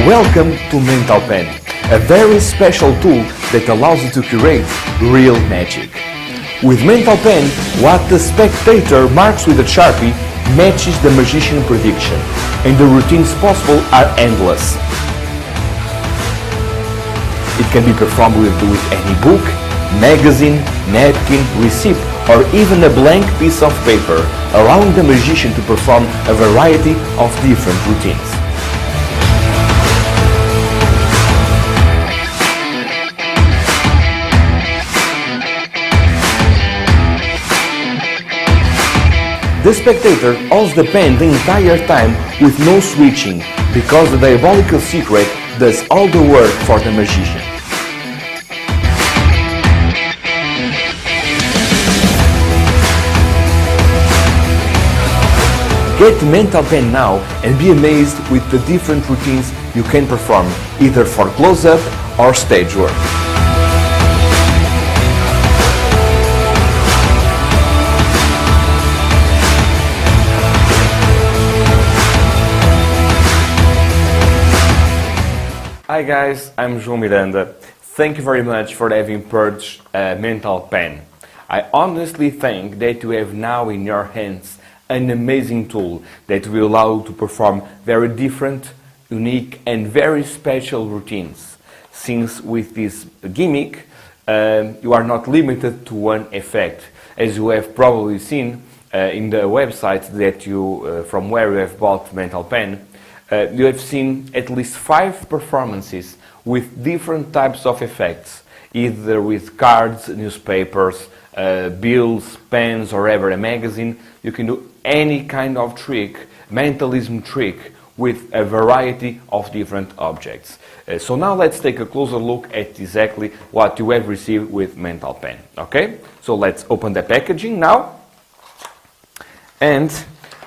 Welcome to Mental Pen, a very special tool that allows you to create real magic. With Mental Pen, what the spectator marks with a Sharpie matches the magician prediction, and the routines possible are endless. It can be performed with any book, magazine, napkin, receipt, or even a blank piece of paper, allowing the magician to perform a variety of different routines. The spectator holds the pen the entire time with no switching, because the diabolical secret does all the work for the magician. Get Mental Pen now and be amazed with the different routines you can perform, either for close-up or stage work. Hi guys, I'm João Miranda. Thank you very much for having purchased Mental Pen. I honestly think that you have now in your hands an amazing tool that will allow you to perform very different, unique and very special routines. Since with this gimmick, you are not limited to one effect. As you have probably seen in the website that from where you have bought Mental Pen, you have seen at least 5 performances with different types of effects, either with cards, newspapers, bills, pens, or ever a magazine. You can do any kind of trick, mentalism trick, with a variety of different objects. So now let's take a closer look at exactly what you have received with Mental Pen. Okay? So let's open the packaging now. And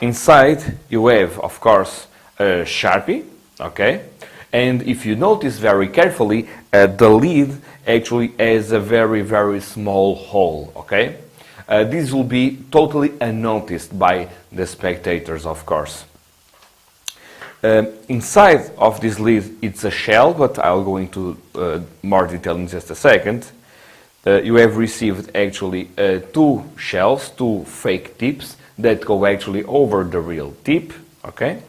inside you have, of course, a Sharpie, okay? And if you notice very carefully, the lid actually has a very, very small hole, okay? This will be totally unnoticed by the spectators, of course. Inside of this lid, it's a shell, but I'll go into more detail in just a second. You have received actually 2 shells, 2 fake tips that go actually over the real tip, okay?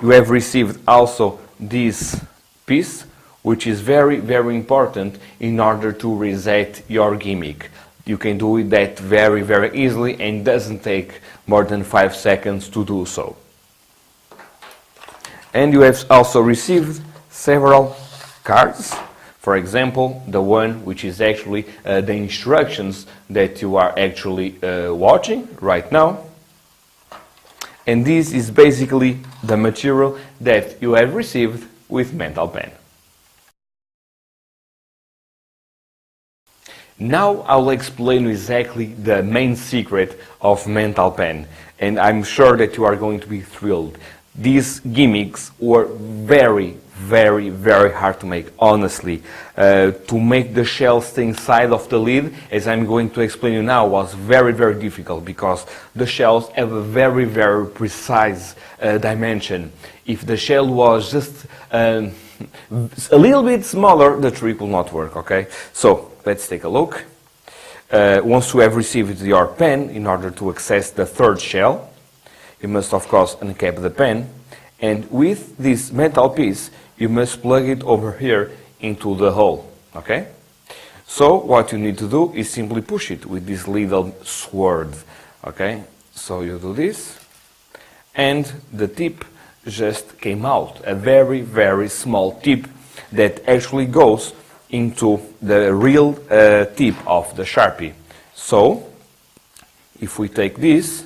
You have received also this piece, which is very, very important in order to reset your gimmick. You can do that very, very easily and doesn't take more than 5 seconds to do so. And you have also received several cards. For example, the one which is actually the instructions that you are actually watching right now. And this is basically the material that you have received with Mental Pen. Now I'll explain exactly the main secret of Mental Pen, and I'm sure that you are going to be thrilled. These gimmicks were very, very, very hard to make, honestly. To make the shell stay inside of the lid, as I'm going to explain you now, was very, very difficult because the shells have a very, very precise dimension. If the shell was just a little bit smaller, the trick will not work, okay? So, let's take a look. Once you have received your pen, in order to access the 3rd shell, you must of course uncap the pen, and with this metal piece, you must plug it over here into the hole, okay? So what you need to do is simply push it with this little sword, okay? So you do this, and the tip just came out, a very, very small tip that actually goes into the real tip of the Sharpie. So, if we take this,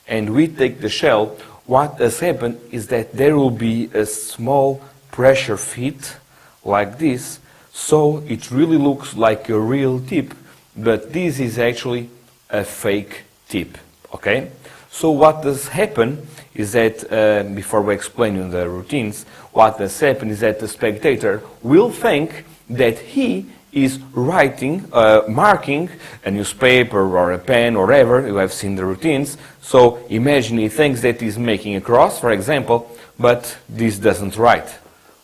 and we take the shell, what has happened is that there will be a small pressure fit like this, so it really looks like a real tip, but this is actually a fake tip, okay? So what does happen is that, before we explain you the routines, what has happened is that the spectator will think that he is writing, marking a newspaper or a pen or whatever. You have seen the routines. So imagine he thinks that he's making a cross, for example, but this doesn't write.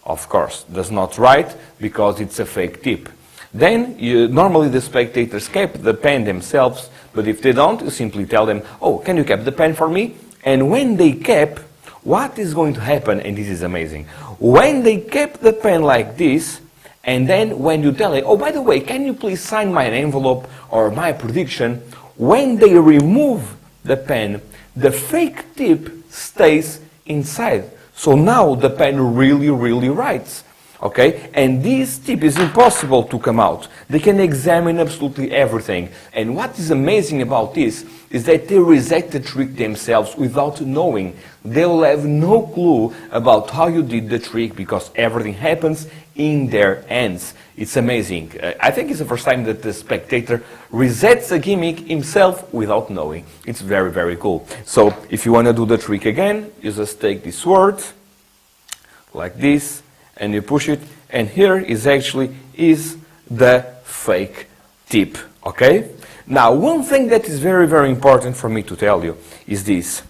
Of course, does not write because it's a fake tip. Then, normally the spectators keep the pen themselves, but if they don't, you simply tell them, oh, can you keep the pen for me? And when they keep, what is going to happen, and this is amazing, when they keep the pen like this, and then when you tell it, oh, by the way, can you please sign my envelope or my prediction, when they remove the pen, the fake tip stays inside. So now the pen really writes. Okay? And this tip is impossible to come out. They can examine absolutely everything. And what is amazing about this is that they reset the trick themselves without knowing. They'll have no clue about how you did the trick because everything happens in their hands. It's amazing. I think it's the first time that the spectator resets a gimmick himself without knowing. It's very cool. So if you want to do the trick again, you just take this word like this, and you push it, and here is actually the fake tip, okay? Now, one thing that is very important for me to tell you is this.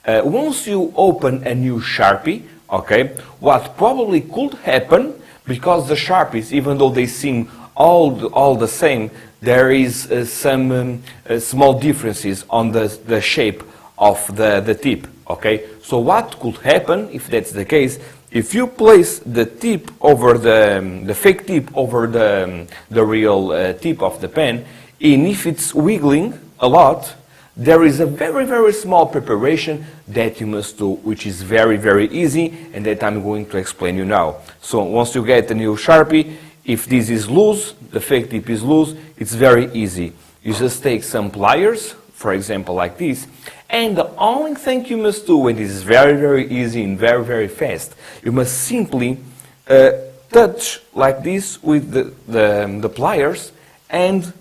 Once you open a new Sharpie, okay, what probably could happen, because the Sharpies, even though they seem all the same, there is some small differences on the shape of the tip, okay? So what could happen, if that's the case, if you place the tip over the fake tip over the real tip of the pen, and if it's wiggling a lot, there is a very small preparation that you must do, which is very easy, and that I'm going to explain you now. So once you get a new Sharpie, if this is loose, the fake tip is loose, it's very easy. You just take some pliers, for example like this, and the only thing you must do, and this is very easy and very fast, you must simply touch like this with the pliers and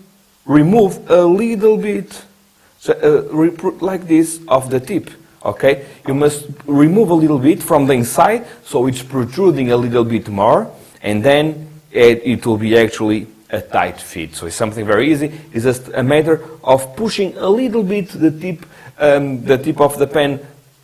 remove a little bit, like this, of the tip. Okay, you must remove a little bit from the inside, so it's protruding a little bit more, and then it will be actually a tight fit. So it's something very easy. It's just a matter of pushing a little bit the tip of the pen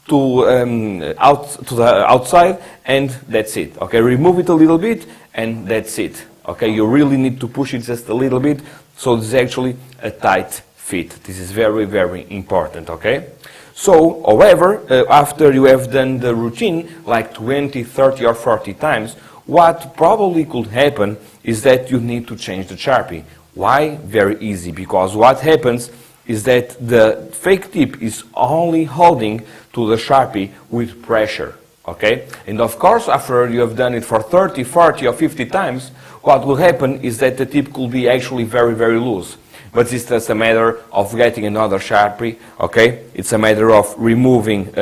to the outside, and that's it. Okay, remove it a little bit, and that's it. Okay, you really need to push it just a little bit, so this is actually a tight fit. This is very important. Okay. So, however, after you have done the routine, like 20, 30 or 40 times, what probably could happen is that you need to change the Sharpie. Why? Very easy, because what happens is that the fake tip is only holding to the Sharpie with pressure, okay? And of course, after you have done it for 30, 40 or 50 times, what will happen is that the tip could be actually very loose. But it's just a matter of getting another Sharpie, okay? It's a matter of removing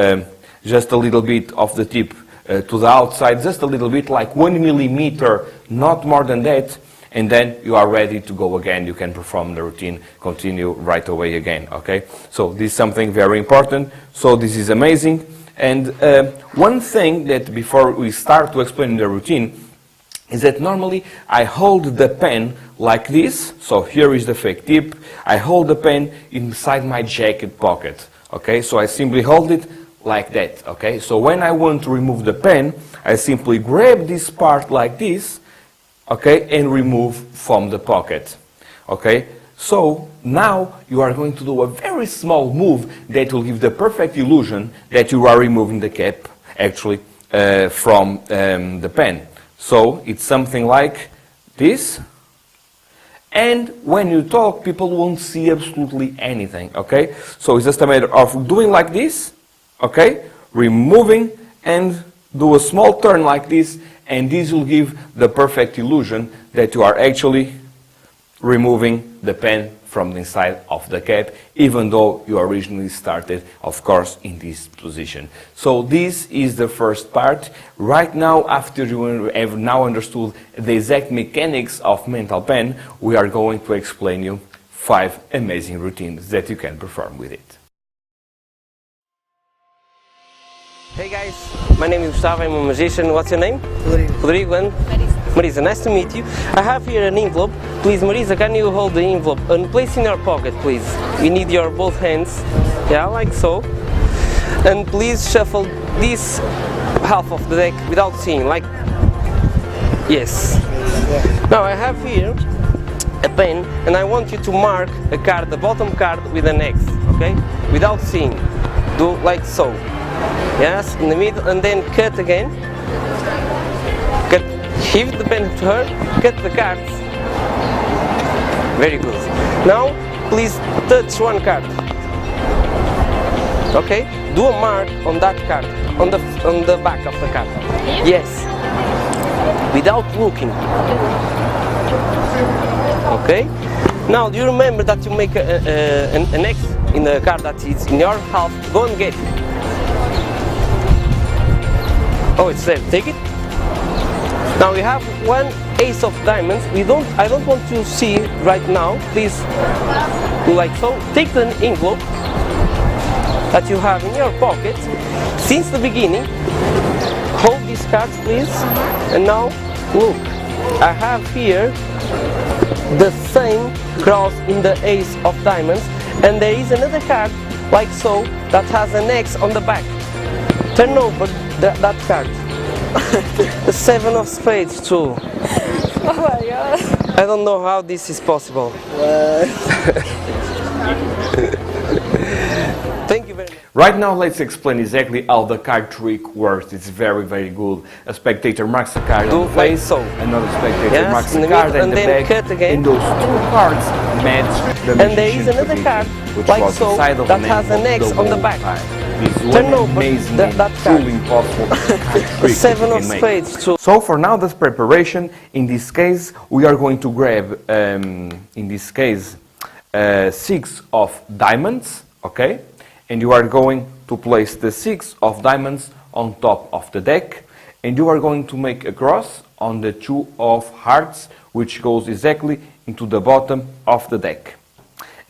just a little bit of the tip to the outside, just a little bit, like 1 millimeter, not more than that, and then you are ready to go again. You can perform the routine, continue right away again, okay? So this is something very important. So this is amazing. And one thing that before we start to explain the routine is that normally I hold the pen like this. So here is the fake tip. I hold the pen inside my jacket pocket, okay? So I simply hold it like that, okay? So when I want to remove the pen, I simply grab this part like this, okay, and remove from the pocket, okay? So now you are going to do a very small move that will give the perfect illusion that you are removing the cap, actually, from the pen. So it's something like this, and when you talk, people won't see absolutely anything, okay? So it's just a matter of doing like this, okay, removing, and do a small turn like this, and this will give the perfect illusion that you are actually removing the pen from the inside of the cap, even though you originally started, of course, in this position. So this is the first part. Right now, after you have now understood the exact mechanics of mental pen, we are going to explain you 5 amazing routines that you can perform with it. Hey guys, my name is Gustavo, I'm a magician. What's your name? Rodrigo and? Marisa, nice to meet you. I have here an envelope. Please, Marisa, can you hold the envelope and place in your pocket, please? We need your both hands. Yeah, like so. And please shuffle this half of the deck without seeing, like, yes. Now I have here a pen and I want you to mark a card, the bottom card with an X, okay? Without seeing. Do like so. Yes, in the middle, and then cut again. Cut, shift the pen to her, cut the cards. Very good. Now, please touch one card. Okay? Do a mark on that card, on the back of the card. Yes. Without looking. Okay? Now, do you remember that you make an X in the card that is in your half? Go and get it. Oh, it's there. Take it. Now we have one ace of diamonds. I don't want to see right now. Please do like so. Take the envelope that you have in your pocket since the beginning. Hold these cards, please. And now look. I have here the same cross in the ace of diamonds, and there is another card like so that has an X on the back. Turn over that card. The 7 of spades too. Oh my god. I don't know how this is possible. Thank you very much. Right now, let's explain exactly how the card trick works. It's very, very good. A spectator marks a card on the like face, so. another spectator Yes, marks in a the card middle, and and the then back, cut again. and those two cards match the And there is magician's another card, prediction, which like was so, the side of that an has an envelope X on the whole back. time. This is Turn one over amazing that and card. truly impossible card trick The that 7 you of can make. spades too. So for now, this preparation, in this case, we are going to grab, in this case, 6 of diamonds, okay? And you are going to place the 6 of diamonds on top of the deck, and you are going to make a cross on the 2 of hearts, which goes exactly into the bottom of the deck.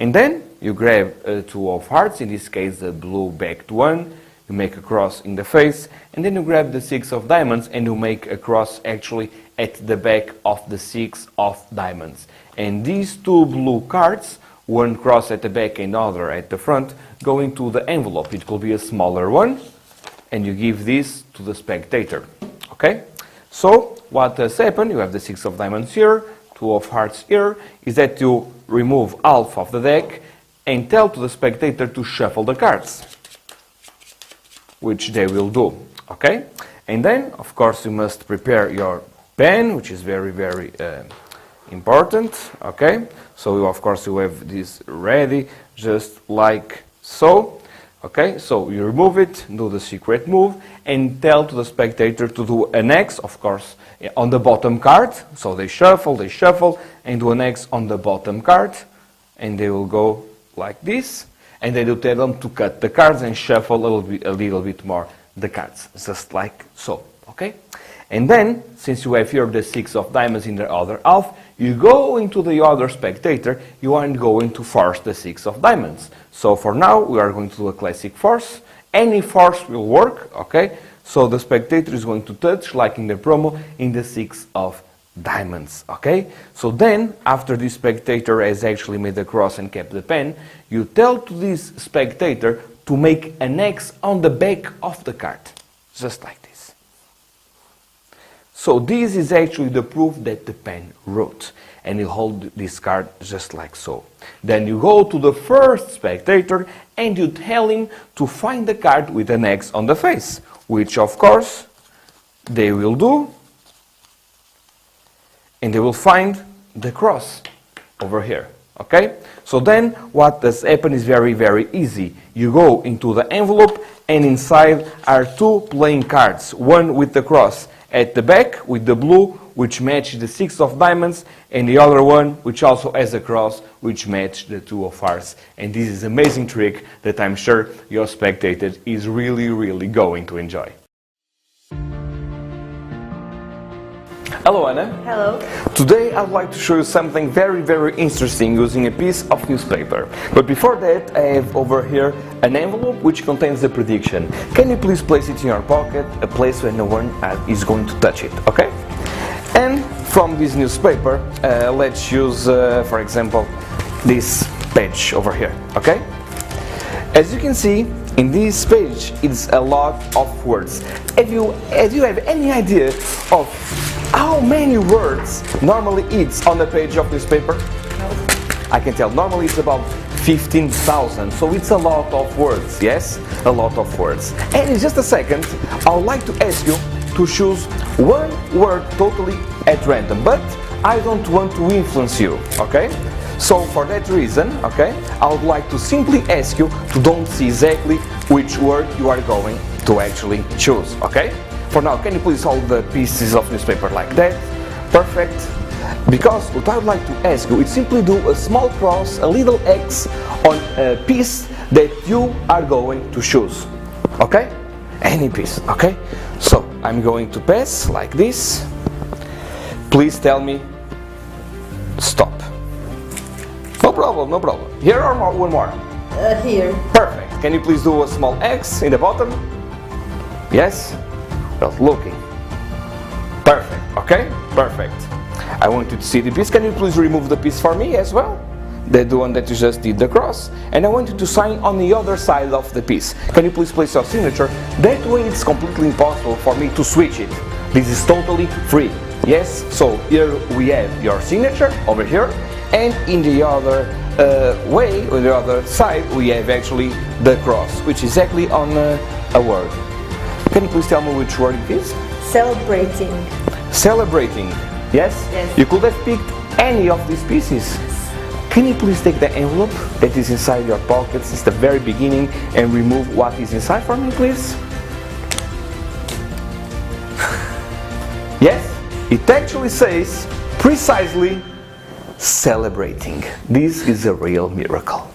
And then you grab 2 of hearts, in this case the blue backed one, you make a cross in the face, and then you grab the 6 of diamonds and you make a cross actually at the back of the 6 of diamonds. And these 2 blue cards, one cross at the back and other at the front, go into the envelope. It could be a smaller one, and you give this to the spectator. Okay? So what has happened, you have the 6 of diamonds here, 2 of hearts here, is that you remove half of the deck and tell to the spectator to shuffle the cards, which they will do. Okay? And then, of course, you must prepare your pen, which is very, very important. Okay? So, of course, you have this ready, just like so. Okay? So, you remove it, do the secret move, and tell to the spectator to do an X, of course, on the bottom card. So, they shuffle, and do an X on the bottom card, and they will go like this. And then you tell them to cut the cards and shuffle a little bit more the cards, just like so. Okay? And then, since you have here the 6 of diamonds in the other half, you go into the other spectator, you aren't going to force the 6 of diamonds. So for now, we are going to do a classic force. Any force will work, okay? So the spectator is going to touch, like in the promo, in the 6 of diamonds, okay? So then, after this spectator has actually made the cross and kept the pen, you tell to this spectator to make an X on the back of the card, just like this. So this is actually the proof that the pen wrote. And you hold this card just like so. Then you go to the first spectator and you tell him to find the card with an X on the face, which of course they will do. And they will find the cross over here. Okay? So then what does happen is very, very easy. You go into the envelope and inside are 2 playing cards. One with the cross at the back with the blue, which match the 6 of diamonds, and the other one which also has a cross, which match the 2 of hearts. And this is an amazing trick that I'm sure your spectator is really, really going to enjoy. Hello Anna. Hello. Today I'd like to show you something very, very interesting using a piece of newspaper. But before that, I have over here an envelope which contains the prediction. Can you please place it in your pocket, a place where no one is going to touch it, okay? And from this newspaper, let's use, for example, this page over here, okay? As you can see, in this page, it's a lot of words. Do you have any idea of how many words normally it's on the page of newspaper? No. I can tell, normally it's about 15,000, so it's a lot of words, yes? A lot of words. And in just a second, I would like to ask you to choose one word totally at random, but I don't want to influence you, okay? So for that reason, okay, I would like to simply ask you to don't see exactly which word you are going to actually choose, okay? For now, can you please hold the pieces of newspaper like that? Perfect. Because what I would like to ask you is simply do a small cross, a little X on a piece that you are going to choose, okay? Any piece, okay? So I'm going to pass like this. Please tell me stop. No problem, no problem. Here or more, one more? Here. Perfect. Can you please do a small X in the bottom? Yes? Well, looking. Perfect, okay? Perfect. I want you to see the piece. Can you please remove the piece for me as well? The one that you just did the cross. And I want you to sign on the other side of the piece. Can you please place your signature? That way it's completely impossible for me to switch it. This is totally free. Yes? So here we have your signature over here. And in the other way, on the other side, we have actually the cross, which is exactly on a word. Can you please tell me which word it is? Celebrating. Celebrating. Yes? Yes. You could have picked any of these pieces. Can you please take the envelope that is inside your pocket since the very beginning and remove what is inside for me, please? Yes? It actually says precisely celebrating. This is a real miracle.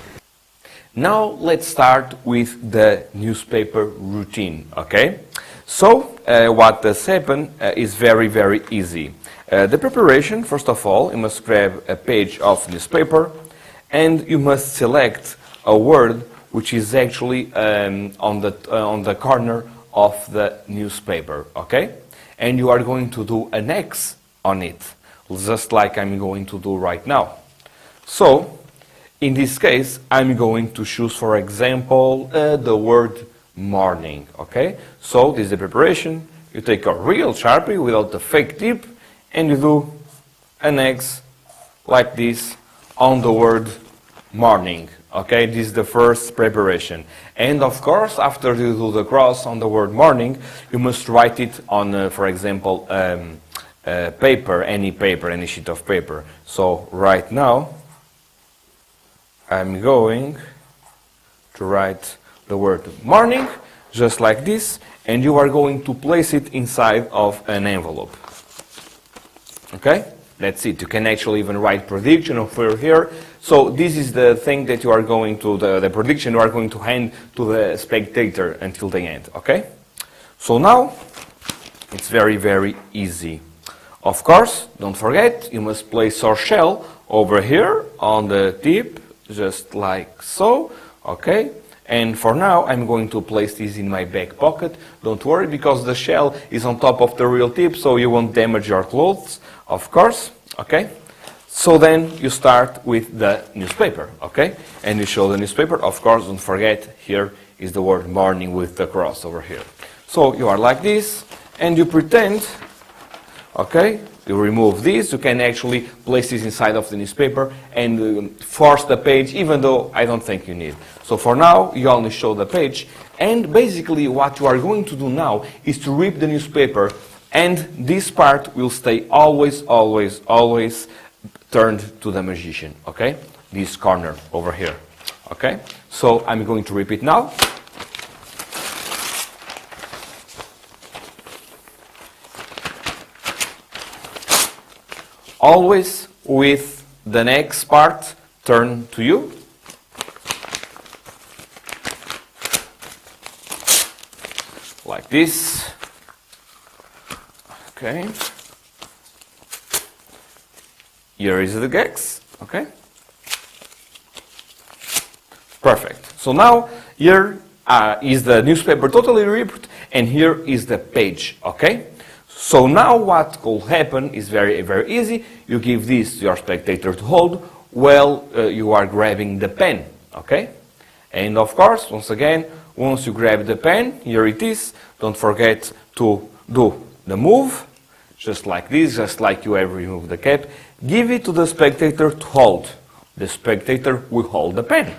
Now let's start with the newspaper routine, okay? So what does happen is very, very easy. The preparation, first of all, you must grab a page of newspaper and you must select a word which is actually on the corner of the newspaper, okay? And you are going to do an X on it, just like I'm going to do right now. So, in this case, I'm going to choose, for example, the word morning, okay? So, this is the preparation. You take a real Sharpie without the fake tip, and you do an X like this on the word morning, okay? This is the first preparation. And of course, after you do the cross on the word morning, you must write it on, for example, paper, any sheet of paper. So right now, I'm going to write the word morning, just like this, and you are going to place it inside of an envelope. Okay? That's it. You can actually even write prediction over here. So this is the thing that you are going to, the prediction you are going to hand to the spectator until the end. Okay? So now, it's very, very easy. Of course, don't forget, you must place your shell over here on the tip, just like so, okay? And for now, I'm going to place this in my back pocket. Don't worry, because the shell is on top of the real tip, so you won't damage your clothes, of course, okay? So then you start with the newspaper, okay? And you show the newspaper. Of course, don't forget, here is the word morning with the cross over here. So you are like this, and you pretend, okay, you remove this, you can actually place this inside of the newspaper and force the page, even though I don't think you need. So for now, you only show the page, and basically what you are going to do now is to rip the newspaper, and this part will stay always, always, always turned to the magician, okay? This corner over here, okay? So I'm going to rip it now. Always with the next part turned to you. Like this. Okay. Here is the gex. Okay. Perfect. So now here is the newspaper totally ripped, and here is the page. Okay. So now what could happen is very, very easy. You give this to your spectator to hold while you are grabbing the pen, okay? And of course, once again, once you grab the pen, here it is, don't forget to do the move, just like this, just like you have removed the cap. Give it to the spectator to hold. The spectator will hold the pen.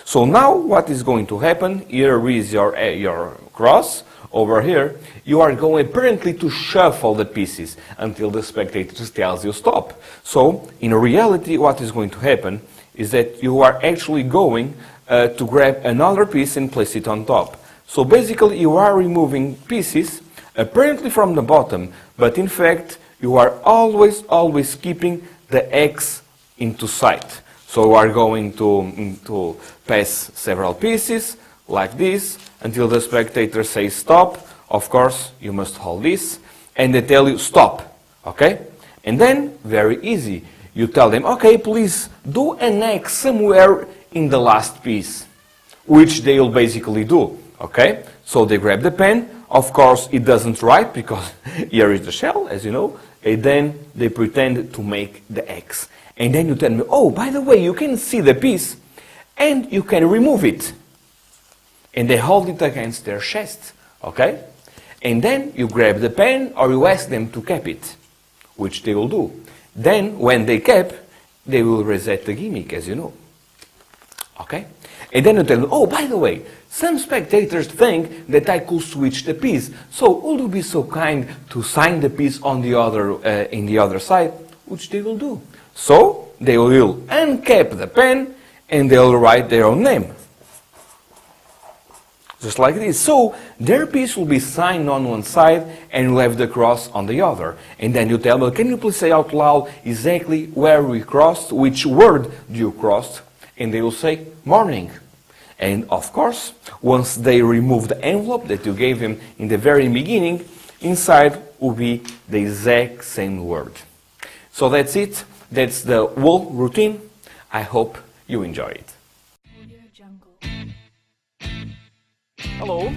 So now what is going to happen, here is your cross, over here, you are going apparently to shuffle the pieces until the spectator tells you stop. So, in reality, what is going to happen is that you are actually going to grab another piece and place it on top. So basically, you are removing pieces, apparently from the bottom, but in fact, you are always keeping the X into sight. So you are going to pass several pieces, like this, until the spectator says stop. Of course, you must hold this, and they tell you stop, okay? And then, very easy, you tell them, okay, please do an X somewhere in the last piece, which they will basically do, okay? So they grab the pen, of course it doesn't write, because here is the shell, as you know, and then they pretend to make the X. And then you tell me, oh, by the way, you can see the piece, and you can remove it. And they hold it against their chest, okay? And then you grab the pen or you ask them to cap it, which they will do. Then, when they cap, they will reset the gimmick, as you know. Okay? And then you tell them, oh, by the way, some spectators think that I could switch the piece. So, would you be so kind to sign the piece on the other, in the other side? Which they will do. So, they will uncap the pen and they will write their own name. Just like this. So, their piece will be signed on one side and you'll have the cross on the other. And then you tell them, can you please say out loud exactly where we crossed, which word do you cross? And they will say, morning. And of course, once they remove the envelope that you gave them in the very beginning, inside will be the exact same word. So that's it. That's the whole routine. I hope you enjoy it. Hello.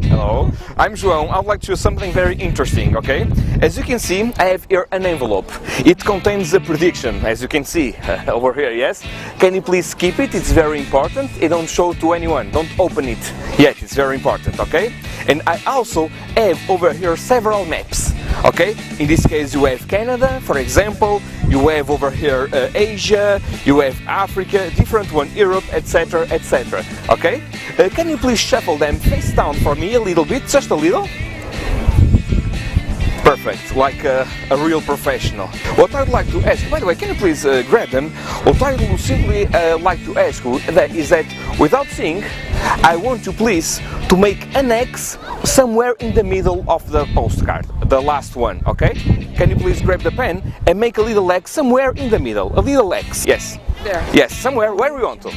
Hello. I'm João. I would like to do something very interesting, okay? As you can see, I have here an envelope. It contains a prediction, as you can see over here, yes? Can you please keep it? It's very important. And don't show it to anyone. Don't open it yet. It's very important, okay? And I also have over here several maps, okay? In this case, you have Canada, for example. You have over here Asia, you have Africa, different one, Europe, etc., etc. Okay? Can you please shuffle them face down for me a little bit, just a little? Perfect, like a real professional. What I'd like to ask, by the way, can you please grab them? What I would simply like to ask you is that without seeing, I want you please to make an X somewhere in the middle of the postcard, the last one, okay? Can you please grab the pen and make a little X somewhere in the middle, a little X, yes. There. Yes, somewhere, where we want to.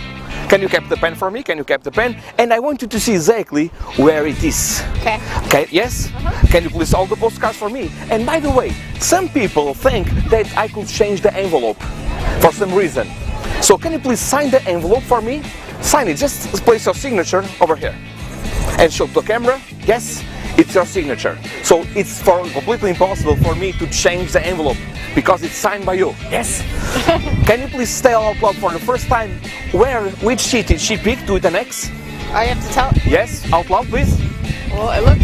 Can you cap the pen for me? Can you cap the pen? And I want you to see exactly where it is. Okay. Okay, yes? Can you please hold the postcards for me? And by the way, some people think that I could change the envelope for some reason. So can you please sign the envelope for me? Sign it, just place your signature over here. And show to the camera, yes, it's your signature. So it's completely impossible for me to change the envelope because it's signed by you, yes? Can you please tell out loud for the first time which city she picked with an X? I have to tell. Yes, out loud please. Well, it looks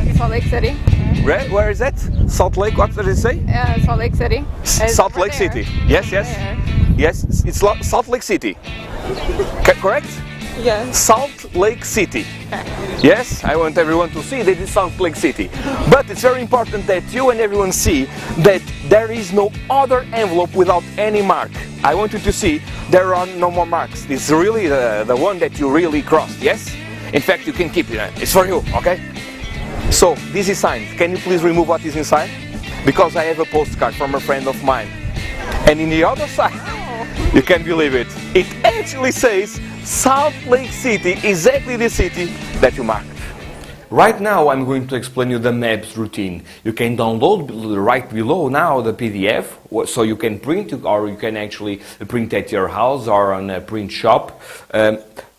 like Salt Lake City. Where is that? Salt Lake, what did it say? Yeah, Salt Lake City. It's Salt over Lake there. City. Yes, yes. There. Yes, it's Salt Lake City. Correct? Yes. Salt Lake City. Yes, I want everyone to see that it's Salt Lake City. But it's very important that you and everyone see that there is no other envelope without any mark. I want you to see there are no more marks. It's really the one that you really crossed, yes? In fact, you can keep it. It's for you, okay? So, this is signed. Can you please remove what is inside? Because I have a postcard from a friend of mine. And in the other side, you can't believe it, it actually says Salt Lake City, exactly the city that you marked. Right now I'm going to explain you the maps routine. You can download right below now the PDF, so you can print it, or you can actually print at your house or on a print shop.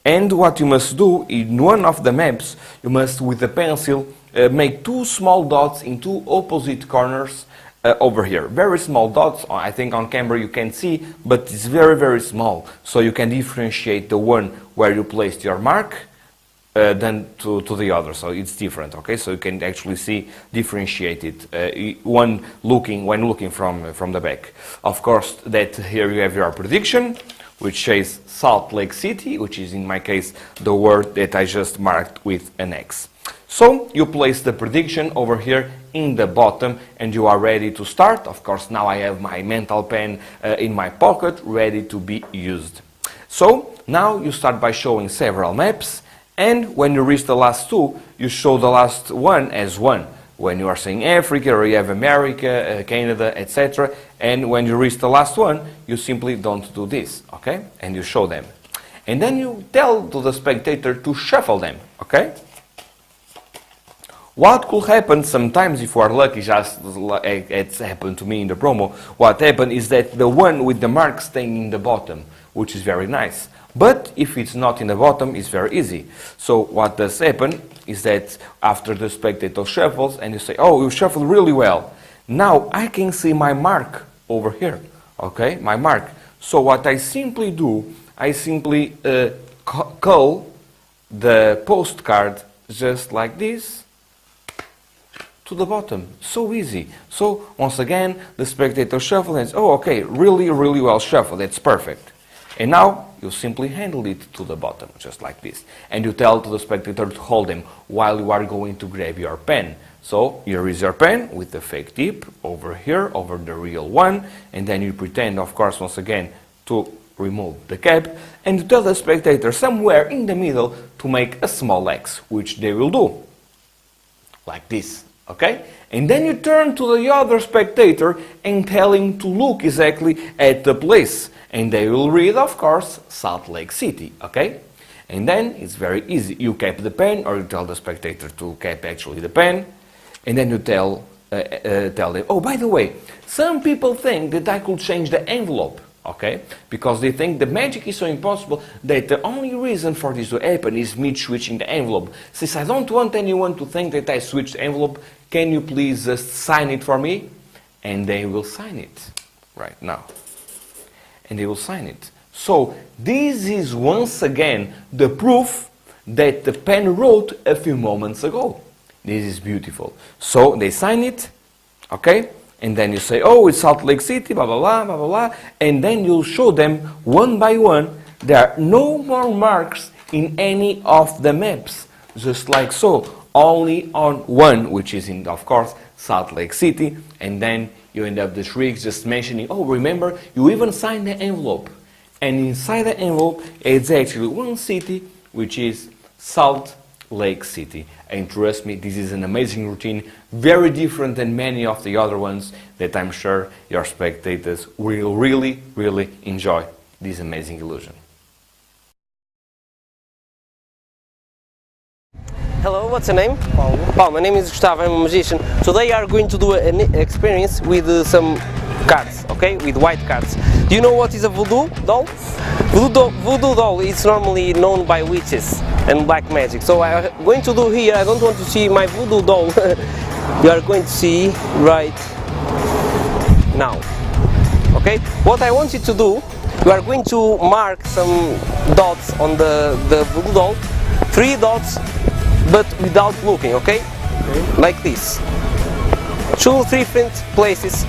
And what you must do, in one of the maps, you must with a pencil make two small dots in two opposite corners over here. Very small dots, I think on camera you can see, but it's very, very small. So you can differentiate the one where you placed your mark than to the other, so it's different, okay? So you can actually see, differentiate it, when looking from the back. Of course, that here you have your prediction, which says Salt Lake City, which is in my case the word that I just marked with an X. So you place the prediction over here in the bottom and you are ready to start. Of course, now I have my mental pen in my pocket, ready to be used. So now you start by showing several maps, and when you reach the last two, you show the last one as one. When you are saying Africa, or you have America, Canada, etc. And when you reach the last one, you simply don't do this, okay? And you show them. And then you tell to the spectator to shuffle them, okay? What could happen sometimes, if you are lucky, just it's happened to me in the promo, what happened is that the one with the mark staying in the bottom, which is very nice. But if it's not in the bottom, it's very easy. So what does happen is that after the spectator shuffles and you say, oh, you shuffled really well. Now I can see my mark over here, okay, my mark. So what I simply do, I simply call the postcard just like this to the bottom. So easy. So once again, the spectator shuffles and says, oh, okay, really, really well shuffled, that's perfect. And now you simply handle it to the bottom, just like this. And you tell to the spectator to hold them while you are going to grab your pen. So here is your pen with the fake tip over here, over the real one. And then you pretend, of course, once again, to remove the cap. And you tell the spectator somewhere in the middle to make a small X, which they will do. Like this, okay? And then you turn to the other spectator and tell him to look exactly at the place. And they will read, of course, Salt Lake City, okay? And then it's very easy. You cap the pen, or you tell the spectator to cap actually the pen, and then you tell them, oh, by the way, some people think that I could change the envelope, okay? Because they think the magic is so impossible that the only reason for this to happen is me switching the envelope. Since I don't want anyone to think that I switched the envelope, can you please just sign it for me? And they will sign it right now. And they will sign it. So this is once again the proof that the pen wrote a few moments ago. This is beautiful. So they sign it, okay? And then you say, oh, it's Salt Lake City, blah, blah, blah, blah, blah, blah. And then you'll show them one by one. There are no more marks in any of the maps. Just like so. Only on one, which is in, of course, Salt Lake City. And then you end up the tricks just mentioning, oh, remember, you even signed the envelope. And inside the envelope, it's actually one city, which is Salt Lake City. And trust me, this is an amazing routine, very different than many of the other ones that I'm sure your spectators will really, really enjoy this amazing illusion. Hello, what's your name? Paulo. Paulo, my name is Gustavo, I'm a magician. Today we are going to do an experience with some cards, okay? With white cards. Do you know what is a voodoo doll? Voodoo doll is normally known by witches and black magic. So I'm going to do here, I don't want to see my voodoo doll. You are going to see right now. Okay? What I want you to do, you are going to mark some dots on the voodoo doll. 3 dots, but without looking, okay? Like this. 2, 3 different places.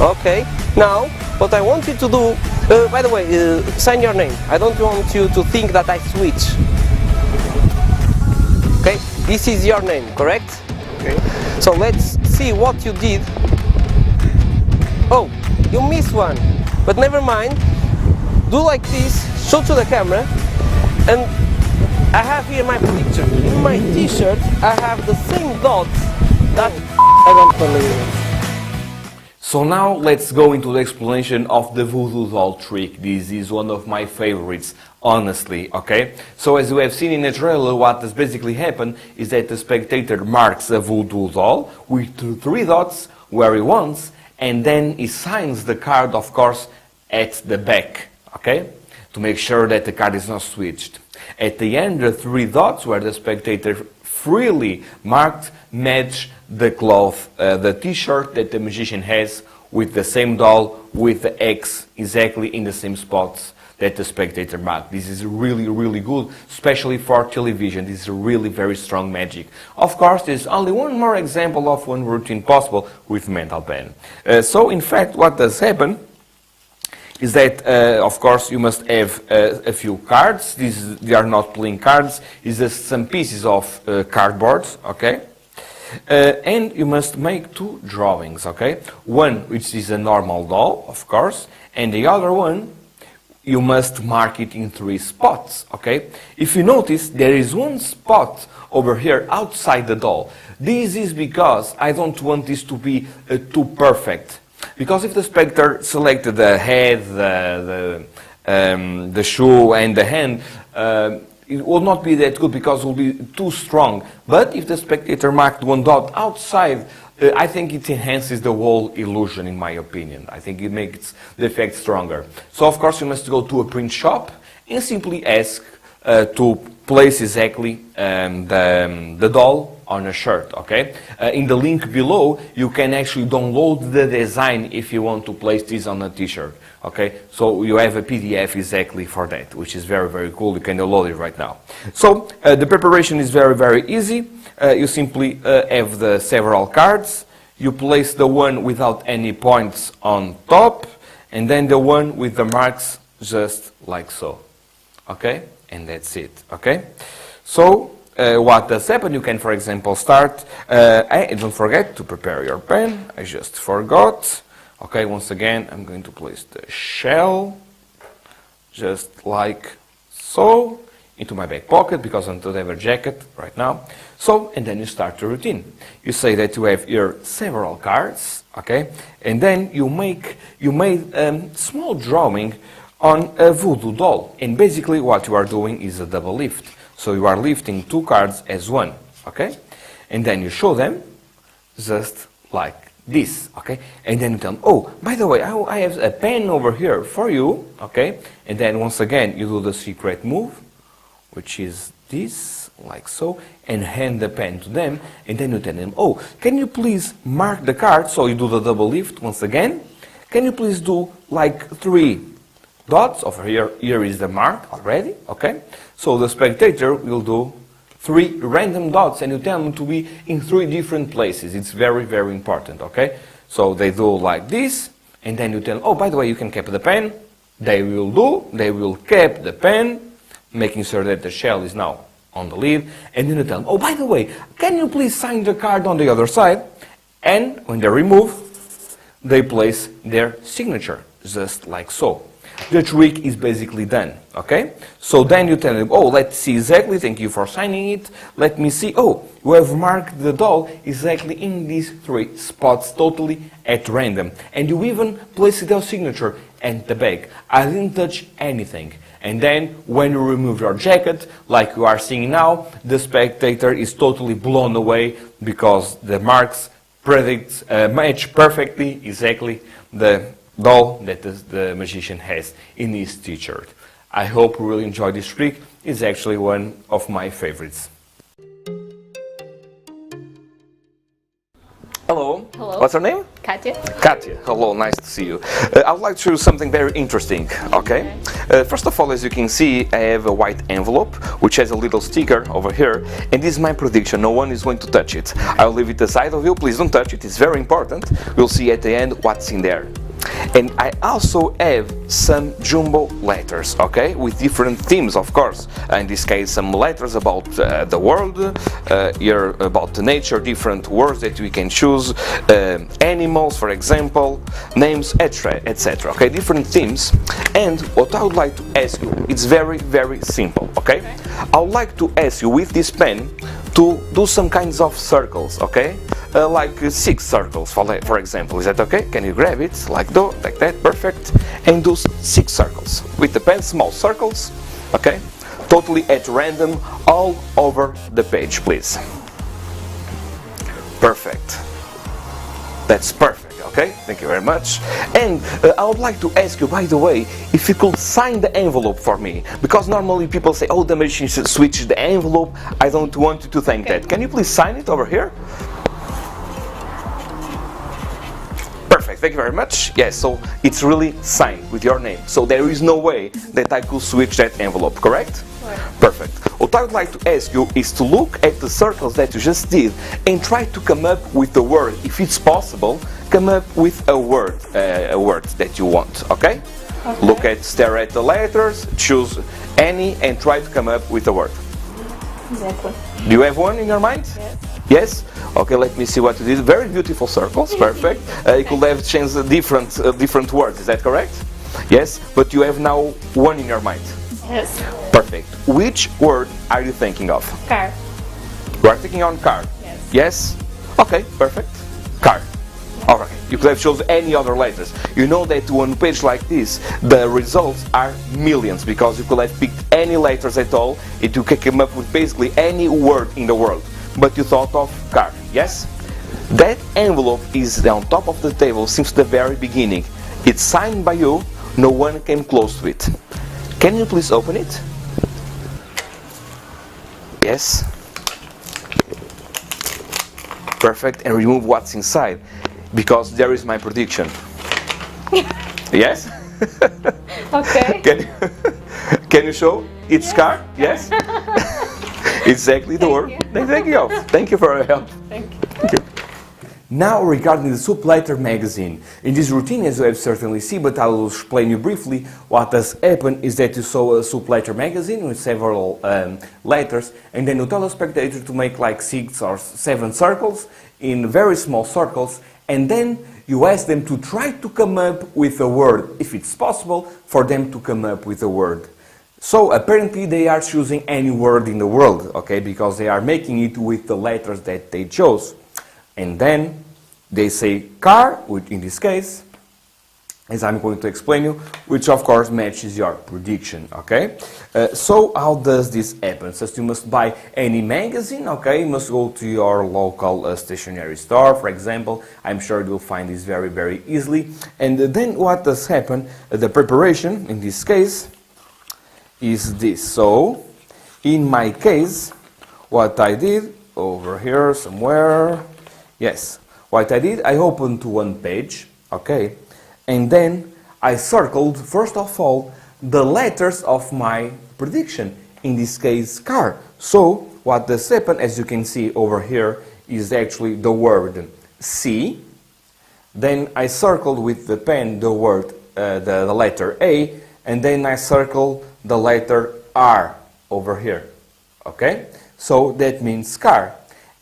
Okay. Now, what I want you to do, by the way, sign your name. I don't want you to think that I switch. Okay? This is your name, correct? Okay. So let's see what you did. Oh, you missed one. But never mind. Do like this, show to the camera, and I have here my picture. In my t-shirt, I have the same dots that I don't believe it. So now let's go into the explanation of the voodoo doll trick. This is one of my favorites, honestly, okay? So as you have seen in the trailer, what has basically happened is that the spectator marks a voodoo doll with 3 dots where he wants, and then he signs the card, of course, at the back, okay? To make sure that the card is not switched. At the end, the 3 dots where the spectator freely marked match the cloth, the t-shirt that the magician has with the same doll with the X exactly in the same spots that the spectator marked. This is really, really good, especially for television. This is really very strong magic. Of course, there's only one more example of one routine possible with mental pen. So in fact, what does happen is that, of course, you must have a few cards. They are not playing cards. It's just some pieces of cardboard, okay? And you must make two drawings, okay? One, which is a normal doll, of course, and the other one, you must mark it in 3 spots, okay? If you notice, there is one spot over here outside the doll. This is because I don't want this to be too perfect. Because if the spectator selected the head, the shoe and the hand, it will not be that good because it will be too strong. But if the spectator marked one dot outside, I think it enhances the whole illusion, in my opinion. I think it makes the effect stronger. So, of course, you must go to a print shop and simply ask to place exactly the doll on a shirt, okay? In the link below, you can actually download the design if you want to place this on a t-shirt, okay? So you have a PDF exactly for that, which is very, very cool. You can download it right now. So the preparation is very, very easy. You simply have the several cards. You place the one without any points on top, and then the one with the marks just like so, okay? And that's it, okay? So what does happen? You can, for example, start, and don't forget to prepare your pen. I just forgot. Okay, once again, I'm going to place the shell, just like so, into my back pocket, because I don't have a jacket right now. So, and then you start the routine. You say that you have your several cards, okay? And then you made small drawing on a voodoo doll. And basically what you are doing is a double lift. So you are lifting 2 cards as one, okay? And then you show them just like this, okay? And then you tell them, oh, by the way, I have a pen over here for you, okay? And then once again, you do the secret move, which is this, like so, and hand the pen to them, and then you tell them, oh, can you please mark the card? So you do the double lift once again. Can you please do like 3 dots over here? Here is the mark already, okay? So the spectator will do 3 random dots, and you tell them to be in 3 different places. It's very, very important, okay? So they do like this, and then you tell them, oh, by the way, you can keep the pen. They will keep the pen, making sure that the shell is now on the lid, and then you tell them, oh, by the way, can you please sign the card on the other side? And when they remove, they place their signature, just like so. The trick is basically done, okay? So then you tell them, oh, let's see exactly, thank you for signing it. Let me see, oh, you have marked the doll exactly in these 3 spots, totally at random. And you even placed your signature and the bag. I didn't touch anything. And then when you remove your jacket, like you are seeing now, the spectator is totally blown away because the marks match perfectly exactly the doll that the magician has in his t-shirt. I hope you really enjoy this trick. It's actually one of my favorites. Hello. Hello. What's your name? Katya. Katya, hello, nice to see you. I would like to show you something very interesting, okay? First of all, as you can see, I have a white envelope, which has a little sticker over here, and this is my prediction, no one is going to touch it. I'll leave it aside of you, please don't touch it, it's very important. We'll see at the end what's in there. And I also have some jumbo letters, okay, with different themes, of course. In this case, some letters about the world, here about the nature, different words that we can choose, animals, for example, names, etc. Okay, different themes. And what I would like to ask you, it's very, very simple, okay? I would like to ask you with this pen to do some kinds of circles, okay? Like 6 circles, for example. Is that okay? Can you grab it like that? Perfect. And do 6 circles with the pen, small circles, okay? Totally at random, all over the page, please. Perfect. That's perfect, Okay, thank you very much. And I would like to ask you, by the way, if you could sign the envelope for me, because normally people say, oh, the machine switches the envelope. I don't want you to think that. Can you please sign it over here? Perfect, thank you very much. Yes, so it's really signed with your name. So there is no way that I could switch that envelope, correct? Right. Perfect. What I would like to ask you is to look at the circles that you just did and try to come up with a word. If it's possible, come up with a word that you want, okay? Stare at the letters, choose any and try to come up with a word. Exactly. Do you have one in your mind? Yes. Yes? Okay, let me see what you did. Very beautiful circles, perfect. You could have changed different words, is that correct? Yes, but you have now one in your mind. Yes. Perfect. Which word are you thinking of? Car. You are thinking on car? Yes. Yes? Okay, perfect. Car. Alright, you could have chosen any other letters. You know that on a page like this, the results are millions, because you could have picked any letters at all, and you can come up with basically any word in the world. But you thought of car, yes? That envelope is on top of the table since the very beginning. It's signed by you, no one came close to it. Can you please open it? Yes. Perfect, and remove what's inside, because there is my prediction. Yes? Okay. Can you show? It's car? Yes? Exactly the word. Thank you. Thank you for your help. Thank you. Thank you. Now regarding the Soup Letter magazine. In this routine, as you have certainly seen, but I will explain you briefly, what has happened is that you saw a Soup Letter magazine with several letters, and then you tell a spectator to make like 6 or 7 circles in very small circles, and then you ask them to try to come up with a word, if it's possible for them to come up with a word. So apparently they are choosing any word in the world, okay, because they are making it with the letters that they chose. And then they say car, which in this case, as I'm going to explain you, which of course matches your prediction, okay? So how does this happen? So you must buy any magazine, okay? You must go to your local stationery store, for example. I'm sure you'll find this very, very easily. And then what does happen? The preparation, in this case, is this. So, in my case, what I did, over here somewhere, yes, what I did, I opened to one page, okay, and then I circled, first of all, the letters of my prediction, in this case, car. So, what does happen, as you can see over here, is actually the word C. Then I circled with the pen the word, the letter A, and then I circle the letter R over here, okay? So that means car.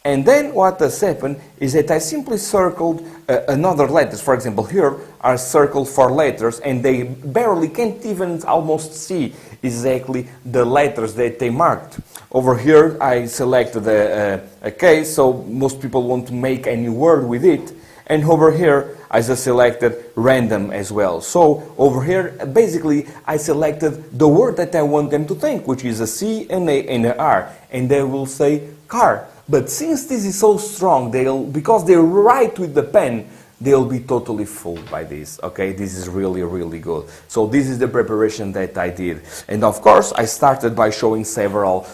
And then what has happened is that I simply circled another letters. For example, here are circled 4 letters, and they barely can't even almost see exactly the letters that they marked. Over here I selected a case, so most people want to make any word with it. And over here I just selected random as well. So over here basically I selected the word that I want them to think, which is a C, an A, and an R, and they will say car. But since this is so strong, because they write with the pen, they'll be totally fooled by this. Okay, this is really, really good. So this is the preparation that I did, and of course I started by showing several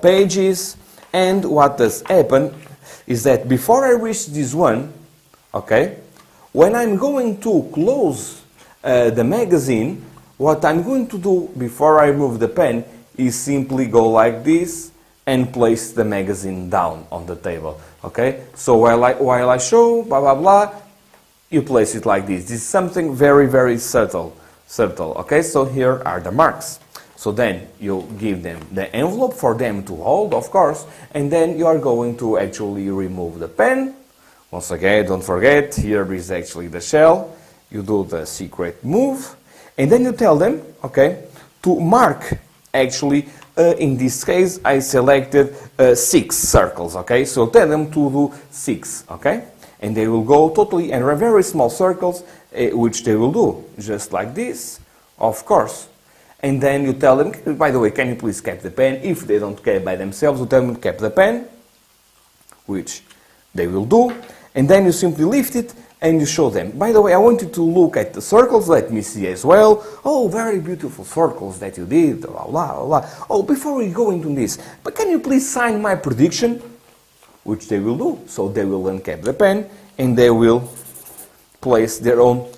pages. And what does happen is that before I reach this one, okay, when I'm going to close the magazine, what I'm going to do before I remove the pen is simply go like this and place the magazine down on the table. Okay, so while I show blah blah blah, you place it like this. This is something very, very subtle. Okay, so here are the marks. So then you give them the envelope for them to hold, of course, and then you are going to actually remove the pen. Once again, don't forget, here is actually the shell. You do the secret move, and then you tell them, okay, to mark. Actually, in this case, I selected 6 circles, okay? So tell them to do 6, okay? And they will go totally in very small circles, which they will do, just like this, of course. And then you tell them, by the way, can you please keep the pen? If they don't keep by themselves, you tell them to keep the pen, which they will do. And then you simply lift it, and you show them. By the way, I want you to look at the circles, let me see as well. Oh, very beautiful circles that you did, blah, blah, blah. Oh, before we go into this, but can you please sign my prediction? Which they will do. So they will uncap the pen and they will place their own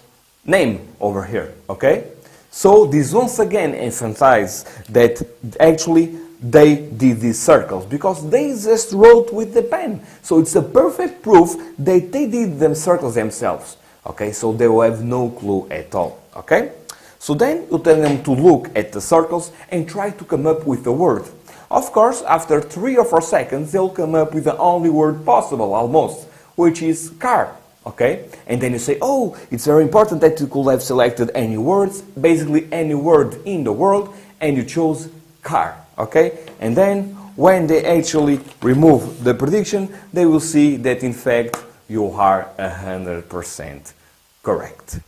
name over here, okay? So this once again emphasizes that actually they did these circles because they just wrote with the pen. So it's a perfect proof that they did them circles themselves, okay? So they will have no clue at all, okay? So then you tell them to look at the circles and try to come up with a word. Of course, after 3 or 4 seconds, they'll come up with the only word possible, almost, which is car. Okay? And then you say, oh, it's very important that you could have selected any words, basically any word in the world, and you chose car. Okay? And then, when they actually remove the prediction, they will see that in fact you are 100% correct.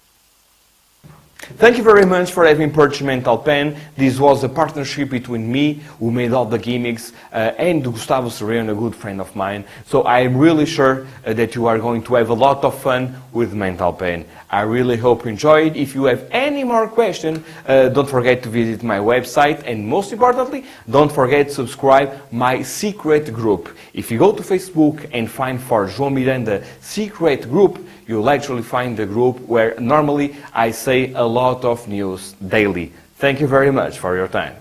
Thank you very much for having purchased Mental Pen. This was a partnership between me, who made all the gimmicks, and Gustavo Serrano, a good friend of mine. So I'm really sure that you are going to have a lot of fun with Mental Pen. I really hope you enjoy it. If you have any more questions, don't forget to visit my website, and most importantly, don't forget to subscribe my secret group. If you go to Facebook and find for João Miranda secret group, you'll actually find the group where normally I say a lot of news daily. Thank you very much for your time.